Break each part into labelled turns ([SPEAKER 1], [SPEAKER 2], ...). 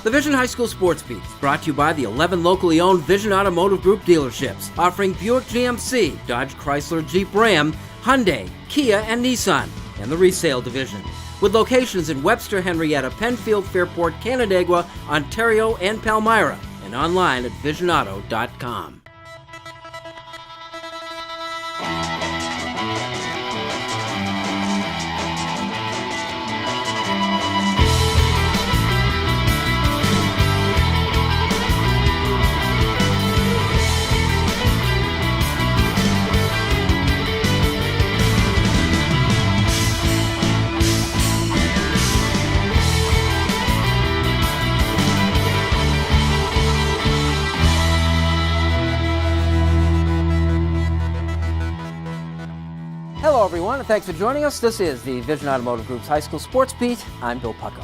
[SPEAKER 1] The Vision High School Sports Beat is brought to you by the 11 locally owned Vision Automotive Group dealerships, offering Buick GMC, Dodge Chrysler Jeep Ram, Hyundai, Kia, and Nissan, and the resale division, with locations in Webster, Henrietta, Penfield, Fairport, Canandaigua, Ontario, and Palmyra, and online at visionauto.com. Hello, everyone, and thanks for joining us. This is the Vision Automotive Group's High School Sports Beat. I'm Bill Pucko.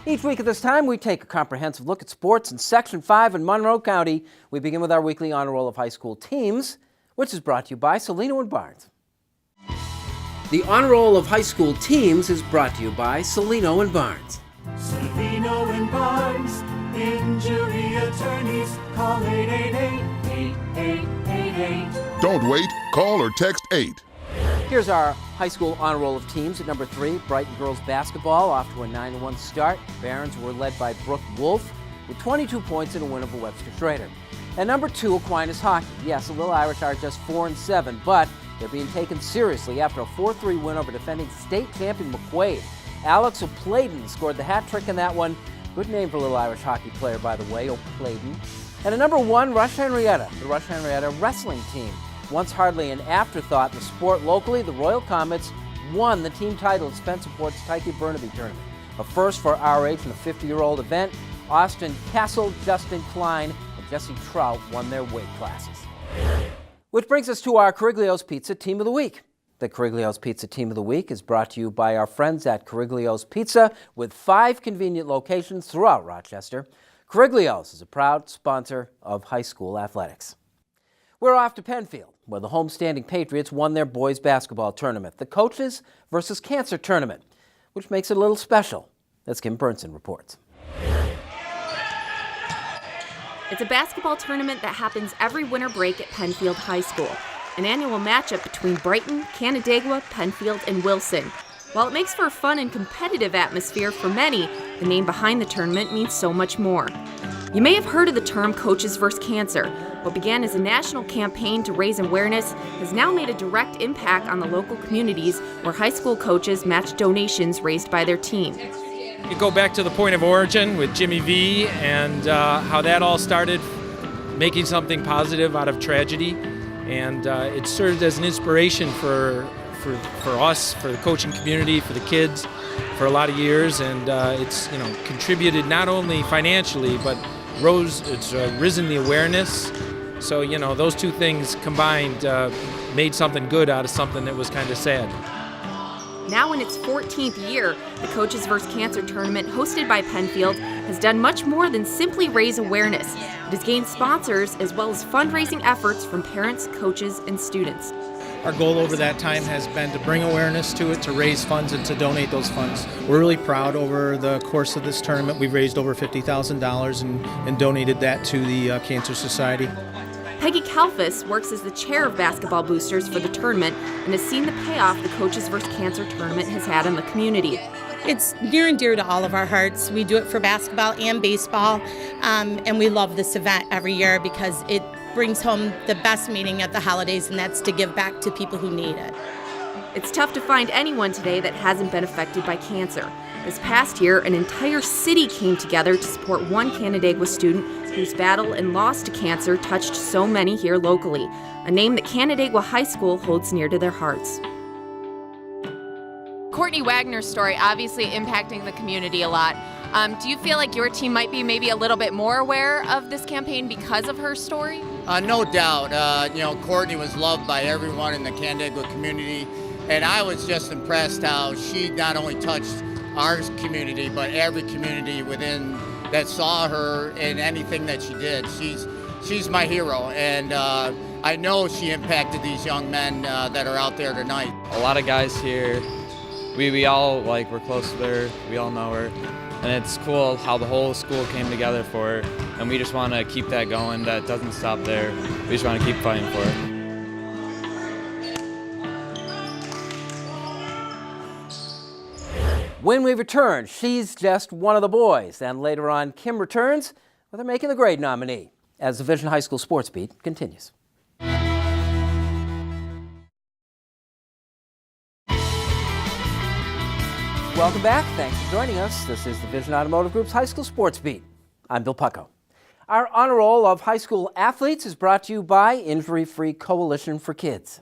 [SPEAKER 1] Each week at this time, we take a comprehensive look at sports in Section 5 in Monroe County. We begin with our weekly honor roll of high school teams, which is brought to you by Cellino and Barnes. The honor roll of high school teams is brought to you by Cellino and Barnes.
[SPEAKER 2] Cellino and Barnes, injury attorneys, call 888-8888.
[SPEAKER 3] Don't wait, call or text 8.
[SPEAKER 1] Here's our high school honor roll of teams. At number 3, Brighton girls basketball, off to a 9-1 start. Barons were led by Brooke Wolf with 22 points and a win over Webster Schrader. At number 2, Aquinas hockey. Yes, the Little Irish are just 4-7, but they're being taken seriously after a 4-3 win over defending state champion McQuaid. Alex O'Pladen scored the hat trick in that one. Good name for a Little Irish hockey player, by the way, O'Pladen. And at number 1, Rush Henrietta, the Rush Henrietta wrestling team. Once hardly an afterthought in the sport locally, the Royal Comets won the team title at Spencerport's Tyke Burnaby tournament. A first for our age in a 50-year-old event. Austin Castle, Justin Klein, and Jesse Trout won their weight classes. Which brings us to our Cariglio's Pizza Team of the Week. The Cariglio's Pizza Team of the Week is brought to you by our friends at Cariglio's Pizza with 5 convenient locations throughout Rochester. Cariglio's is a proud sponsor of high school athletics. We're off to Penfield, where the homestanding Patriots won their boys basketball tournament, the Coaches versus Cancer tournament, which makes it a little special, as Kim Burnson reports.
[SPEAKER 4] It's a basketball tournament that happens every winter break at Penfield High School, an annual matchup between Brighton, Canandaigua, Penfield, and Wilson. While it makes for a fun and competitive atmosphere for many, the name behind the tournament means so much more. You may have heard of the term Coaches vs. Cancer. What began as a national campaign to raise awareness has now made a direct impact on the local communities where high school coaches match donations raised by their team.
[SPEAKER 5] You go back to the point of origin with Jimmy V and how that all started, making something positive out of tragedy, and it served as an inspiration for us, for the coaching community, for the kids, for a lot of years, and it's contributed not only financially but it's risen the awareness. So those two things combined made something good out of something that was kind of sad.
[SPEAKER 4] Now in its 14th year, the Coaches vs. Cancer tournament hosted by Penfield has done much more than simply raise awareness. It has gained sponsors as well as fundraising efforts from parents, coaches, and students.
[SPEAKER 6] Our goal over that time has been to bring awareness to it, to raise funds, and to donate those funds. We're really proud over the course of this tournament. We've raised over $50,000 and donated that to the Cancer Society.
[SPEAKER 4] Peggy Kalfas works as the chair of basketball boosters for the tournament and has seen the payoff the Coaches vs. Cancer tournament has had on the community.
[SPEAKER 7] It's near and dear to all of our hearts. We do it for basketball and baseball, and we love this event every year because it brings home the best meaning at the holidays, and that's to give back to people who need it.
[SPEAKER 4] It's tough to find anyone today that hasn't been affected by cancer. This past year, an entire city came together to support one Canandaigua student whose battle and loss to cancer touched so many here locally, a name that Canandaigua High School holds near to their hearts.
[SPEAKER 8] Courtney Wagner's story obviously impacting the community a lot. Do you feel like your team might be maybe a little bit more aware of this campaign because of her story?
[SPEAKER 9] No doubt. Courtney was loved by everyone in the Canandaigua community, and I was just impressed how she not only touched our community, but every community within that saw her in anything that she did. She's my hero, and I know she impacted these young men that are out there tonight.
[SPEAKER 10] A lot of guys here, we all we're close with her. We all know her. and it's cool how the whole school came together for it, and we just want to keep that going. That doesn't stop there. We just want to keep fighting for it.
[SPEAKER 1] When we return, she's just one of the boys. And later on, Kim returns with her Making the Grade nominee as the Vision High School Sports Beat continues. Welcome back. Thanks for joining us. This is the Vision Automotive Group's High School Sports Beat. I'm Bill Pucko. Our honor roll of high school athletes is brought to you by Injury Free Coalition for Kids.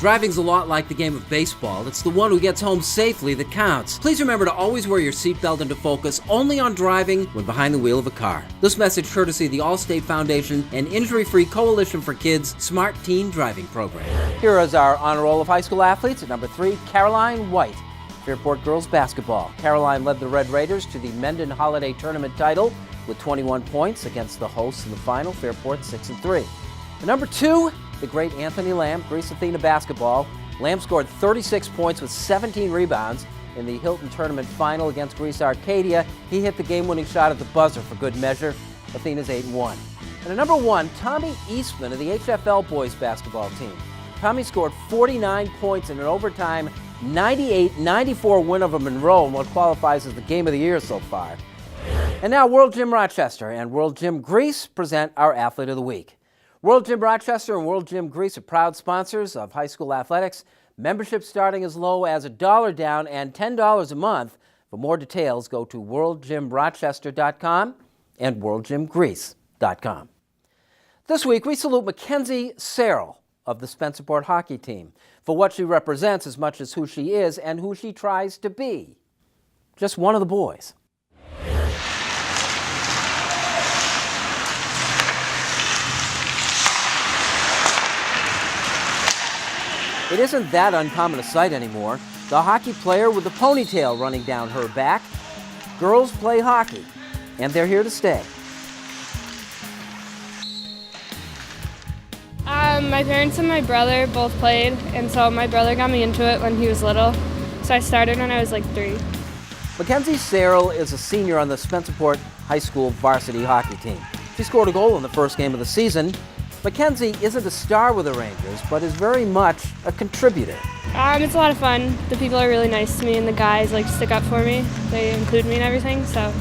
[SPEAKER 1] Driving's a lot like the game of baseball. It's the one who gets home safely that counts. Please remember to always wear your seatbelt and to focus only on driving when behind the wheel of a car. This message courtesy of the Allstate Foundation and Injury Free Coalition for Kids Smart Teen Driving Program. Here is our honor roll of high school athletes. At number 3, Caroline White, Fairport Girls Basketball. Caroline led the Red Raiders to the Mendon Holiday Tournament title with 21 points against the hosts in the final, Fairport 6-3. At number 2, the great Anthony Lamb, Greece Athena Basketball. Lamb scored 36 points with 17 rebounds in the Hilton Tournament final against Greece Arcadia. He hit the game-winning shot at the buzzer for good measure. Athena's 8-1. And at number 1, Tommy Eastman of the HFL boys basketball team. Tommy scored 49 points in an overtime 98-94 win over Monroe in what qualifies as the game of the year so far. And now World Gym Rochester and World Gym Greece present our Athlete of the Week. World Gym Rochester and World Gym Greece are proud sponsors of high school athletics. Membership starting as low as $1 down and $10 a month. For more details, go to worldgymrochester.com and worldgymgreece.com. This week, we salute Mackenzie Searle of the Spencerport hockey team for what she represents as much as who she is and who she tries to be. Just one of the boys. It isn't that uncommon a sight anymore. The hockey player with the ponytail running down her back. Girls play hockey, and they're here to stay.
[SPEAKER 11] My parents and my brother both played, and so my brother got me into it when he was little. So I started when I was like 3.
[SPEAKER 1] Mackenzie Searle is a senior on the Spencerport High School varsity hockey team. She scored a goal in the first game of the season. Mackenzie isn't a star with the Rangers, but is very much a contributor.
[SPEAKER 11] It's a lot of fun. The people are really nice to me, and the guys like stick up for me. They include me and everything, so.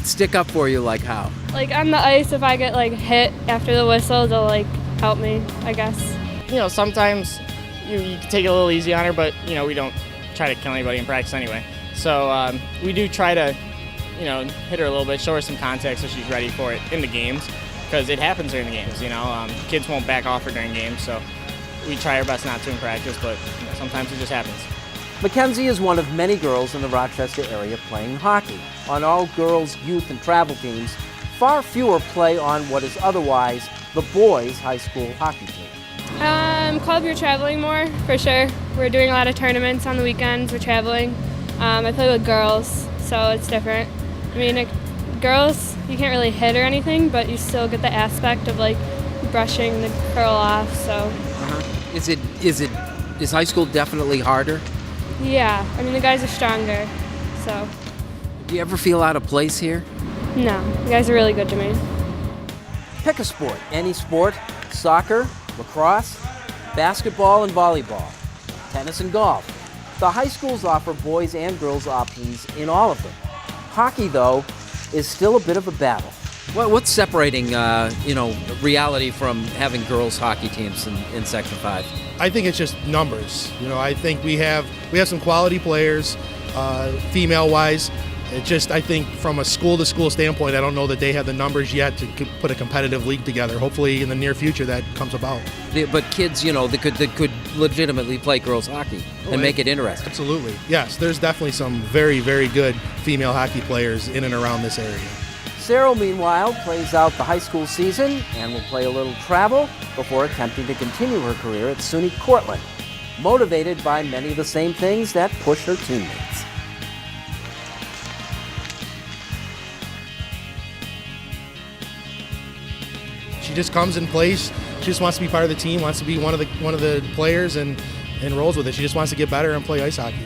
[SPEAKER 1] Stick up for you like how?
[SPEAKER 11] Like on the ice, if I get like hit after the whistle, they'll like help me, I guess.
[SPEAKER 12] You know, sometimes you can take it a little easy on her, but you know, we don't try to kill anybody in practice anyway. So we do try to, you know, hit her a little bit, show her some context so she's ready for it in the games. Because it happens during the games, you know. Kids won't back off her during games, so we try our best not to in practice, but you know, sometimes it just happens.
[SPEAKER 1] Mackenzie is one of many girls in the Rochester area playing hockey. On all girls' youth and travel teams, far fewer play on what is otherwise the boys' high school hockey team.
[SPEAKER 11] Club, you're traveling more, for sure. We're doing a lot of tournaments on the weekends, we're traveling. I play with girls, so it's different. I mean, girls, you can't really hit or anything, but you still get the aspect of like brushing the curl off. So.
[SPEAKER 1] Is high school definitely harder?
[SPEAKER 11] Yeah, I mean the guys are stronger, so.
[SPEAKER 1] Do you ever feel out of place here?
[SPEAKER 11] No, the guys are really good to me.
[SPEAKER 1] Pick a sport, any sport: soccer, lacrosse, basketball and volleyball, tennis and golf. The high schools offer boys and girls options in all of them. Hockey, though, is still a bit of a battle. What's separating, reality from having girls' hockey teams in Section 5?
[SPEAKER 13] I think it's just numbers. You know, I think we have some quality players, female-wise. It just, I think, from a school-to-school standpoint, I don't know that they have the numbers yet to put a competitive league together. Hopefully, in the near future, that comes about.
[SPEAKER 1] But kids, that could legitimately play girls' hockey and make it interesting.
[SPEAKER 13] Absolutely. Yes, there's definitely some very, very good female hockey players in and around this area.
[SPEAKER 1] Searle, meanwhile, plays out the high school season and will play a little travel before attempting to continue her career at SUNY Cortland, motivated by many of the same things that push her teammates.
[SPEAKER 13] She just comes and plays. She just wants to be part of the team, wants to be one of the players, and rolls with it. She just wants to get better and play ice hockey.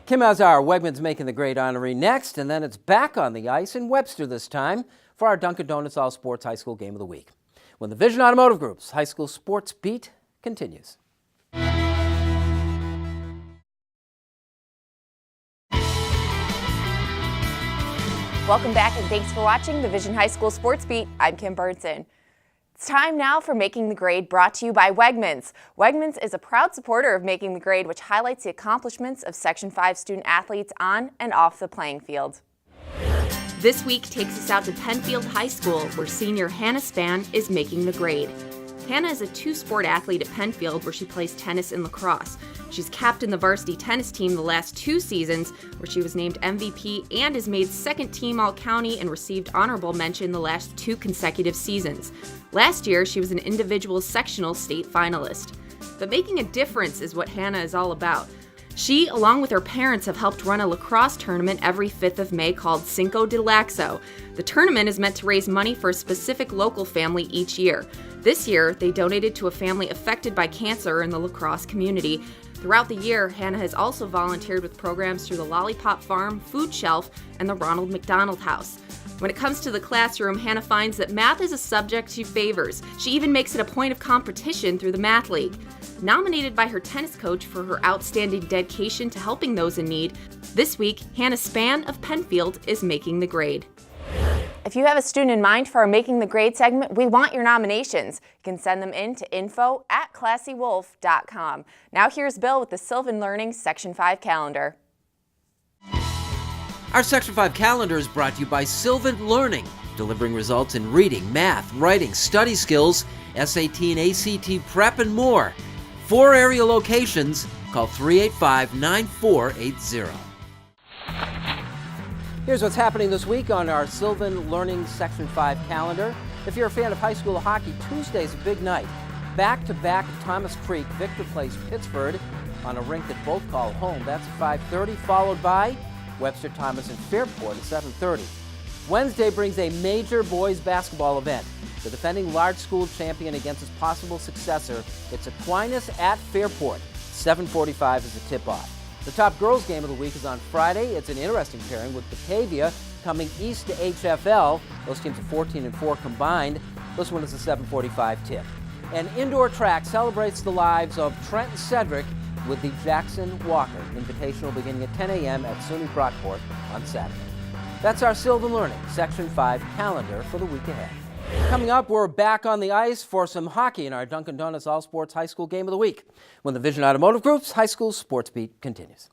[SPEAKER 1] Kim Azar, Wegmans Making the Grade honoree next, and then it's back on the ice in Webster this time for our Dunkin' Donuts All Sports High School Game of the Week, when the Vision Automotive Group's High School Sports Beat continues.
[SPEAKER 14] Welcome back and thanks for watching the Vision High School Sports Beat. I'm Kim Burnson. It's time now for Making the Grade, brought to you by Wegmans. Wegmans is a proud supporter of Making the Grade, which highlights the accomplishments of Section 5 student athletes on and off the playing field.
[SPEAKER 4] This week takes us out to Penfield High School, where senior Hannah Span is making the grade. Hannah is a two-sport athlete at Penfield, where she plays tennis and lacrosse. She's captained the varsity tennis team the last 2 seasons, where she was named MVP and has made second team All-County and received honorable mention the last 2 consecutive seasons. Last year, she was an individual sectional state finalist. But making a difference is what Hannah is all about. She, along with her parents, have helped run a lacrosse tournament every 5th of May called Cinco de Laxo. The tournament is meant to raise money for a specific local family each year. This year, they donated to a family affected by cancer in the lacrosse community. Throughout the year, Hannah has also volunteered with programs through the Lollipop Farm, Food Shelf, and the Ronald McDonald House. When it comes to the classroom, Hannah finds that math is a subject she favors. She even makes it a point of competition through the Math League. Nominated by her tennis coach for her outstanding dedication to helping those in need, this week, Hannah Span of Penfield is making the grade.
[SPEAKER 14] If you have a student in mind for our Making the Grade segment, we want your nominations. You can send them in to info@classywolf.com. Now here's Bill with the Sylvan Learning Section 5 calendar.
[SPEAKER 1] Our Section 5 calendar is brought to you by Sylvan Learning, delivering results in reading, math, writing, study skills, SAT and ACT prep, and more. 4 area locations. Call 385-9480. Here's what's happening this week on our Sylvan Learning Section 5 calendar. If you're a fan of high school hockey, Tuesday's a big night. Back-to-back at Thomas Creek, Victor plays Pittsford on a rink that both call home. That's at 5:30, followed by Webster Thomas and Fairport at 7:30. Wednesday brings a major boys basketball event. The defending large school champion against his possible successor. It's Aquinas at Fairport. 7:45 is the tip-off. The top girls game of the week is on Friday. It's an interesting pairing with Batavia coming east to HFL. Those teams are 14-4 combined. This one is a 7:45 tip. And indoor track celebrates the lives of Trent and Cedric with the Jackson Walker Invitational beginning at 10 a.m. at SUNY Brockport on Saturday. That's our Sylvan Learning Section 5 calendar for the week ahead. Coming up, we're back on the ice for some hockey in our Dunkin' Donuts All Sports High School Game of the Week, when the Vision Automotive Group's High School Sports Beat continues.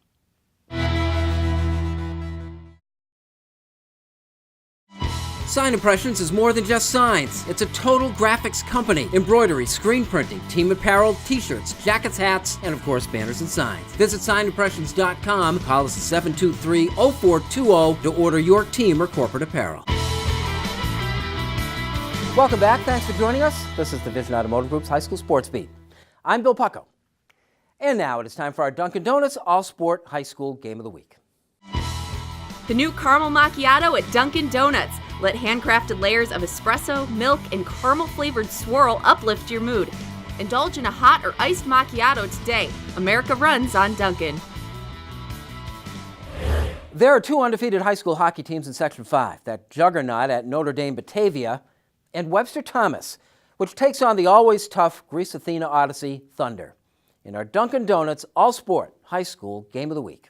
[SPEAKER 1] Sign Impressions is more than just signs. It's a total graphics company. Embroidery, screen printing, team apparel, t-shirts, jackets, hats, and of course banners and signs. Visit signimpressions.com. Call us at 723-0420 to order your team or corporate apparel. Welcome back. Thanks for joining us. This is the Vision Automotive Group's High School Sports Beat. I'm Bill Pucko. And now it is time for our Dunkin' Donuts All-Sport High School Game of the Week.
[SPEAKER 4] The new caramel macchiato at Dunkin' Donuts. Let handcrafted layers of espresso, milk, and caramel-flavored swirl uplift your mood. Indulge in a hot or iced macchiato today. America runs on Dunkin'.
[SPEAKER 1] There are 2 undefeated high school hockey teams in Section 5, that juggernaut at Notre Dame Batavia and Webster Thomas, which takes on the always tough Greece Athena Odyssey Thunder in our Dunkin' Donuts All-Sport High School Game of the Week.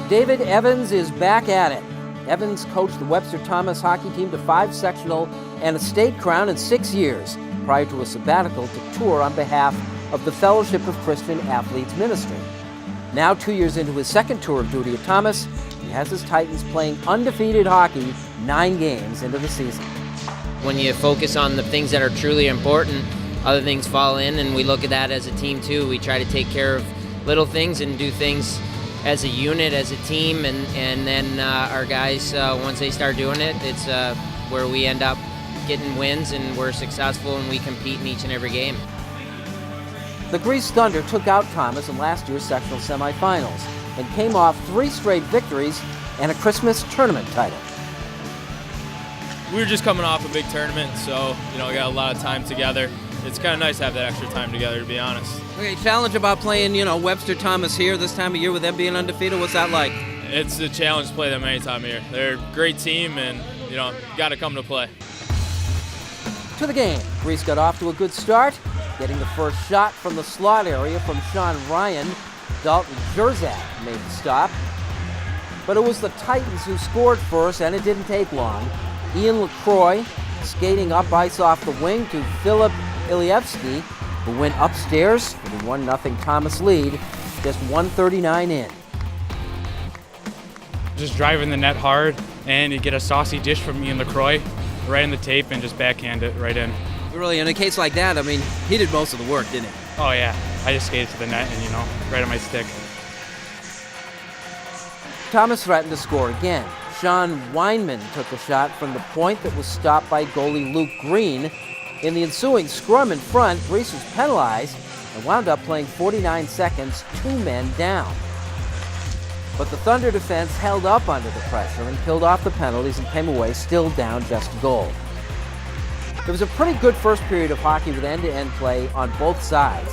[SPEAKER 1] David Evans is back at it. Evans coached the Webster Thomas hockey team to 5 sectional and a state crown in 6 years, prior to a sabbatical to tour on behalf of the Fellowship of Christian Athletes Ministry. Now 2 years into his second tour of duty at Thomas, he has his Titans playing undefeated hockey 9 games into the season.
[SPEAKER 15] When you focus on the things that are truly important, other things fall in, and we look at that as a team too. We try to take care of little things and do things as a unit, as a team, and then our guys, once they start doing it, it's where we end up getting wins and we're successful and we compete in each and every game.
[SPEAKER 1] The Greece Thunder took out Thomas in last year's sectional semifinals and came off 3 straight victories and a Christmas tournament title.
[SPEAKER 16] We were just coming off a big tournament, so we got a lot of time together. it's kind of nice to have that extra time together, to be honest.
[SPEAKER 1] Okay, challenge about playing, Webster Thomas here this time of year with them being undefeated. What's that like?
[SPEAKER 16] It's a challenge to play them any time of year. They're a great team, and got to come to play.
[SPEAKER 1] To the game, Greece got off to a good start, getting the first shot from the slot area from Sean Ryan. Dalton Jerzak made the stop. But it was the Titans who scored first, and it didn't take long. Ian LaCroix skating up ice off the wing to Philip Ilievsky, who went upstairs for the 1-0 Thomas lead, just 1:39 in.
[SPEAKER 17] Just driving the net hard, and you get a saucy dish from Ian LaCroix right in the tape and just backhand it right in.
[SPEAKER 1] Really, in a case like that, he did most of the work, didn't he?
[SPEAKER 17] Oh yeah, I just skated to the net and, right on my stick.
[SPEAKER 1] Thomas threatened to score again. Sean Weinman took a shot from the point that was stopped by goalie Luke Green. In the ensuing scrum in front, Greece was penalized and wound up playing 49 seconds, 2 men down. But the Thunder defense held up under the pressure and killed off the penalties and came away still down just a goal. It was a pretty good first period of hockey with end-to-end play on both sides.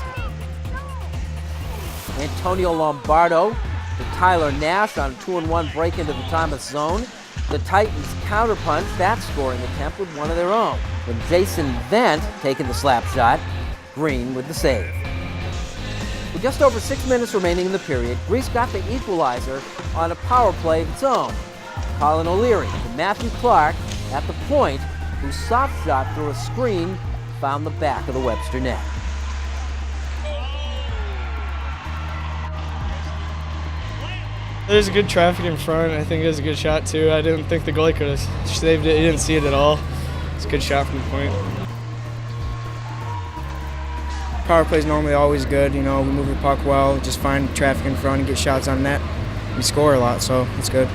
[SPEAKER 1] Antonio Lombardo to Tyler Nash on a 2-on-1 break into the Thomas zone. The Titans counterpunch that scoring attempt with one of their own, when Jason Vent taking the slap shot, Green with the save. With just over 6 minutes remaining in the period, Greece got the equalizer on a power play of its own. Colin O'Leary to Matthew Clark at the point, whose soft shot through a screen found the back of the Webster net.
[SPEAKER 12] There's a good traffic in front. I think it was a good shot too. I didn't think the goalie could have saved it. He didn't see it at all. It's a good shot from the point. Power play is normally always good. We move the puck well, just find traffic in front and get shots on net. We score a lot, so it's good.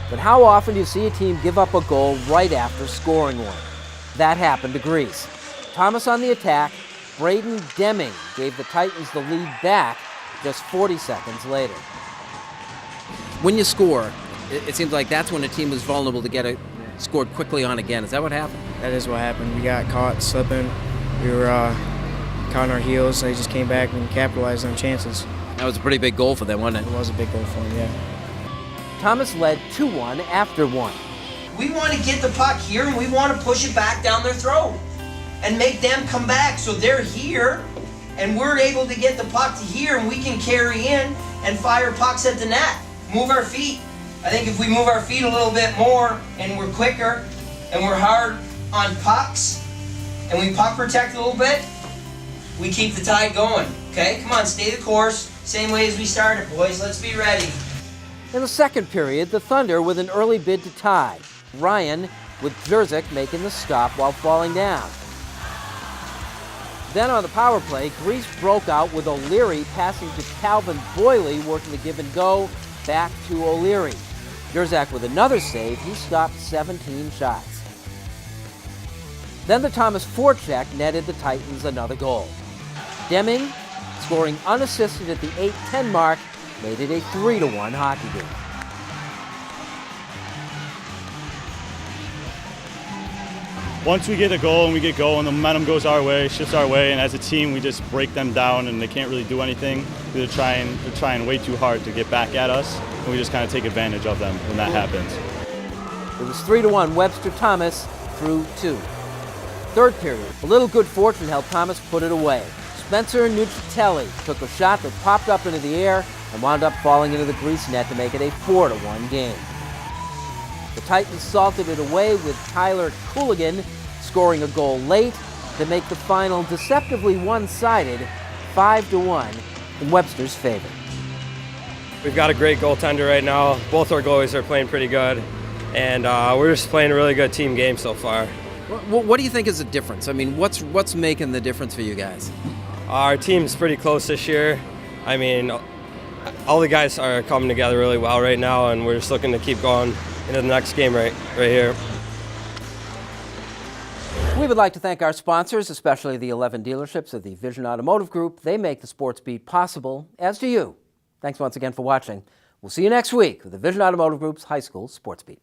[SPEAKER 1] But how often do you see a team give up a goal right after scoring one? That happened to Greece. Thomas on the attack, Braden Deming gave the Titans the lead back just 40 seconds later. When you score, it seems like that's when a team was vulnerable to get it scored quickly on again. Is that what happened?
[SPEAKER 12] That is what happened. We got caught slipping. We were caught on our heels. They just came back and capitalized on chances.
[SPEAKER 1] That was a pretty big goal for them, wasn't it?
[SPEAKER 12] It was a big goal for them, yeah.
[SPEAKER 1] Thomas led 2-1 after one.
[SPEAKER 18] We want to get the puck here, and we want to push it back down their throat and make them come back so they're here, and we're able to get the puck to here, and we can carry in and fire pucks at the net. Move our feet. I think if we move our feet a little bit more, and we're quicker, and we're hard on pucks, and we puck protect a little bit, we keep the tide going. Okay, come on, stay the course. Same way as we started, boys. Let's be ready.
[SPEAKER 1] In the second period, the Thunder with an early bid to tie. Ryan with Jerzak making the stop while falling down. Then on the power play, Greece broke out with O'Leary passing to Calvin Boyley, working the give and go back to O'Leary. Jerzak with another save, he stopped 17 shots. Then the Thomas forecheck netted the Titans another goal. Deming, scoring unassisted at the 8:10 mark, made it a 3-1 hockey game.
[SPEAKER 19] Once we get a goal and we get going, the momentum goes our way, shifts our way, and as a team we just break them down and they can't really do anything. They're trying way too hard to get back at us, and we just kind of take advantage of them when that happens.
[SPEAKER 1] It was 3-1 Webster Thomas through 2. Third period, a little good fortune helped Thomas put it away. Spencer Nucitelli took a shot that popped up into the air and wound up falling into the Greece net to make it a 4-1 game. The Titans salted it away with Tyler Cooligan scoring a goal late to make the final deceptively one-sided 5-1 in Webster's favor.
[SPEAKER 20] We've got a great goaltender right now. Both our goalies are playing pretty good, and we're just playing a really good team game so far.
[SPEAKER 1] What do you think is the difference? I mean, what's making the difference for you guys?
[SPEAKER 20] Our team's pretty close this year. I mean, all the guys are coming together really well right now, and we're just looking to keep going into the next game right here.
[SPEAKER 1] We would like to thank our sponsors, especially the 11 dealerships of the Vision Automotive Group. They make the Sports Beat possible, as do you. Thanks once again for watching. We'll see you next week with the Vision Automotive Group's High School Sports Beat.